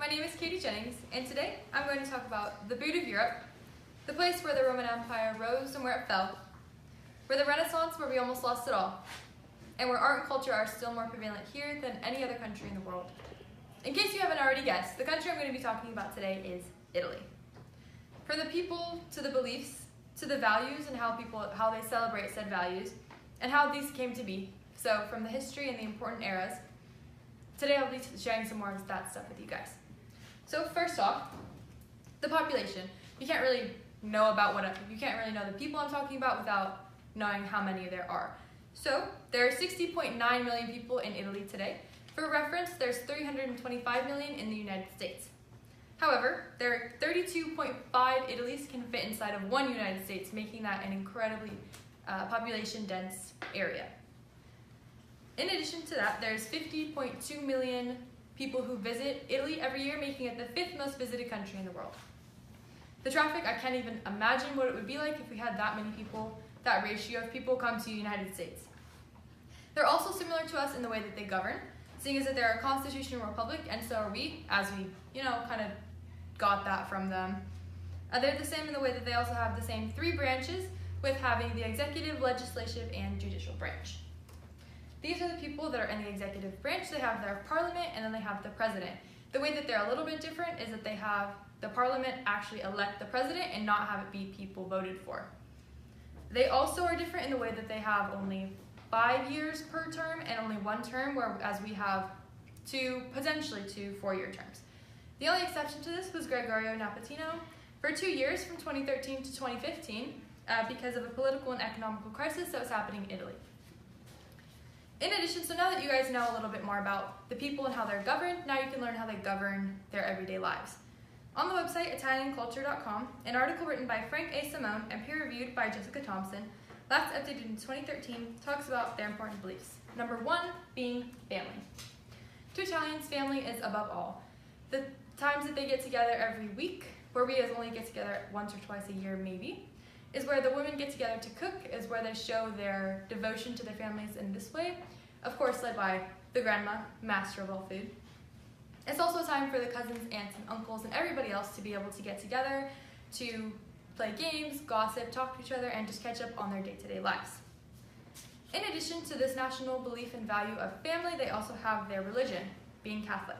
my name is Jennings, and today I'm going to talk about the boot of Europe, the place where the Roman Empire rose and where it fell, where the Renaissance where we almost lost it all, and where art and culture are still more prevalent here than any other country in the world. In case you haven't already guessed, the country I'm going to be talking about today is Italy. From the people to the beliefs, to the values and how they celebrate said values, and how these came to be. So from the history and the important eras, today I'll be sharing some more of that stuff with you guys. So first off, the population. You can't really know the people I'm talking about without knowing how many there are. So there are 60.9 million people in Italy today. For reference, there's 325 million in the United States. However, there are 32.5 Italys can fit inside of one United States, making that an incredibly population-dense area. In addition to that, there's 50.2 million people who visit Italy every year, making it the 5th most visited country in the world. The traffic, I can't even imagine what it would be like if we had that many people, that ratio of people come to the United States. They're also similar to us in the way that they govern, seeing as that they're a constitutional republic, and so are we, as we, kind of got that from them. They're the same in the way that they also have the same 3 branches, with having the executive, legislative, and judicial branch. These are the people that are in the executive branch. They have their parliament, and then they have the president. The way that they're a little bit different is that they have the parliament actually elect the president and not have it be people voted for. They also are different in the way that they have only 5 years per term and only 1 term, whereas we have potentially 2 4-year terms. The only exception to this was Gregorio Napatino for 2 years from 2013 to 2015 because of a political and economical crisis that was happening in Italy. In addition, so now that you guys know a little bit more about the people and how they're governed, now you can learn how they govern their everyday lives. On the website ItalianCulture.com, an article written by Frank A. Simone and peer-reviewed by Jessica Thompson, last updated in 2013, talks about their important beliefs. Number 1 being family. To Italians, family is above all. The times that they get together every week, where we only get together once or twice a year maybe, is where the women get together to cook, is where they show their devotion to their families in this way, of course led by the grandma, master of all food. It's also a time for the cousins, aunts, and uncles, and everybody else to be able to get together, to play games, gossip, talk to each other, and just catch up on their day-to-day lives. In addition to this national belief and value of family, they also have their religion, being Catholic.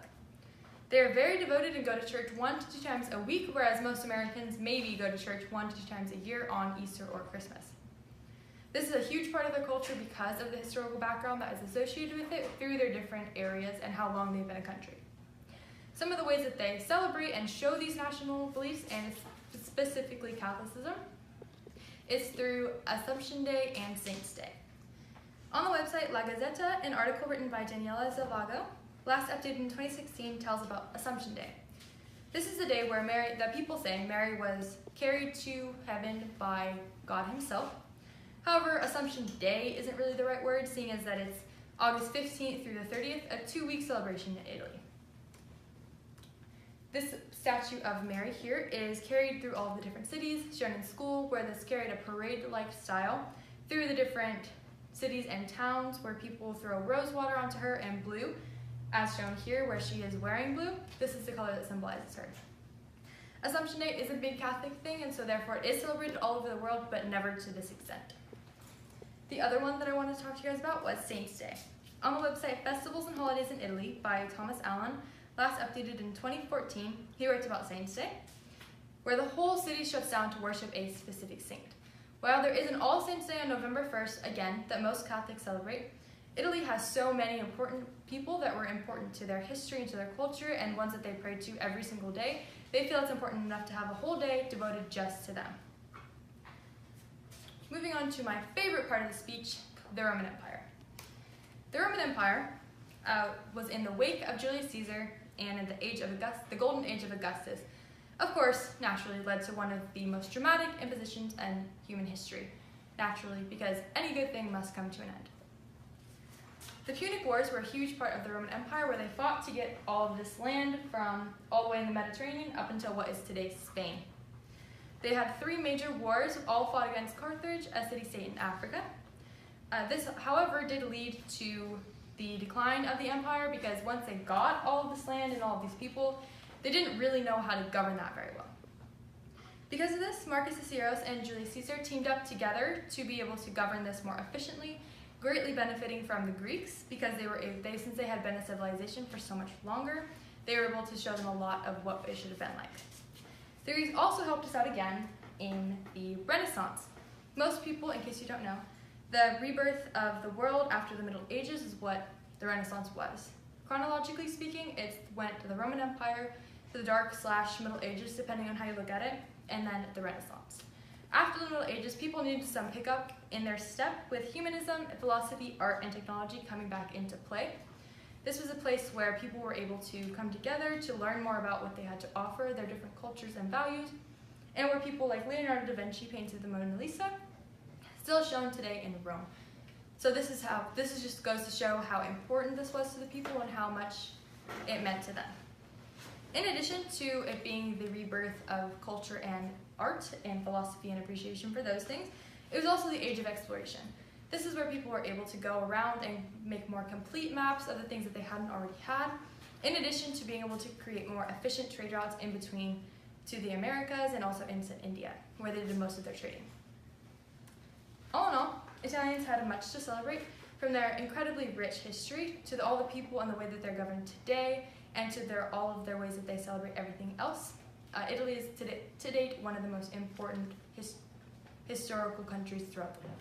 They are very devoted and go to church 1 to 2 times a week, whereas most Americans maybe go to church 1 to 2 times a year on Easter or Christmas. This is a huge part of their culture because of the historical background that is associated with it through their different areas and how long they've been a country. Some of the ways that they celebrate and show these national beliefs, and specifically Catholicism, is through Assumption Day and Saints' Day. On the website La Gazzetta, an article written by Daniela Zavago, last updated in 2016, tells about Assumption Day. This is the day where that people say Mary was carried to heaven by God himself. However, Assumption Day isn't really the right word, seeing as that it's August 15th through the 30th, a 2-week celebration in Italy. This statue of Mary here is carried through all of the different cities, shown in school, where this carried a parade-like style through the different cities and towns where people throw rose water onto her and blue, as shown here where she is wearing blue. This is the color that symbolizes her. Assumption Day is a big Catholic thing, and so therefore it is celebrated all over the world, but never to this extent. The other one that I wanted to talk to you guys about was Saints' Day. On the website Festivals and Holidays in Italy by Thomas Allen, last updated in 2014, he writes about Saints' Day, where the whole city shuts down to worship a specific saint. While there is an All Saints' Day on November 1st, again, that most Catholics celebrate, Italy has so many important people that were important to their history and to their culture, and ones that they pray to every single day. They feel it's important enough to have a whole day devoted just to them. Moving on to my favorite part of the speech, the Roman Empire. The Roman Empire was in the wake of Julius Caesar and in the golden age of Augustus. Of course, naturally led to one of the most dramatic impositions in human history. Naturally, because any good thing must come to an end. The Punic Wars were a huge part of the Roman Empire, where they fought to get all of this land from all the way in the Mediterranean up until what is today's Spain. They had 3 major wars, all fought against Carthage, a city-state in Africa. This, however, did lead to the decline of the empire, because once they got all of this land and all of these people, they didn't really know how to govern that very well. Because of this, Marcus Acius and Julius Caesar teamed up together to be able to govern this more efficiently, greatly benefiting from the Greeks because since they had been a civilization for so much longer, they were able to show them a lot of what it should have been like. The Greeks also helped us out again in the Renaissance. Most people, in case you don't know, the rebirth of the world after the Middle Ages is what the Renaissance was. Chronologically speaking, it went to the Roman Empire, to the Dark/Middle Ages, depending on how you look at it, and then the Renaissance. After the Middle Ages, people needed some pickup in their step with humanism, philosophy, art, and technology coming back into play. This was a place where people were able to come together to learn more about what they had to offer, their different cultures and values, and where people like Leonardo da Vinci painted the Mona Lisa, still shown today in Rome. So this just goes to show how important this was to the people and how much it meant to them. In addition to it being the rebirth of culture and art and philosophy and appreciation for those things, it was also the age of exploration. This is where people were able to go around and make more complete maps of the things that they hadn't already had, in addition to being able to create more efficient trade routes in between to the Americas and also into India, where they did most of their trading. All in all, Italians had much to celebrate, from their incredibly rich history to all the people and the way that they're governed today, and to all of their ways that they celebrate everything else. Italy is to date one of the most important historical countries throughout the world.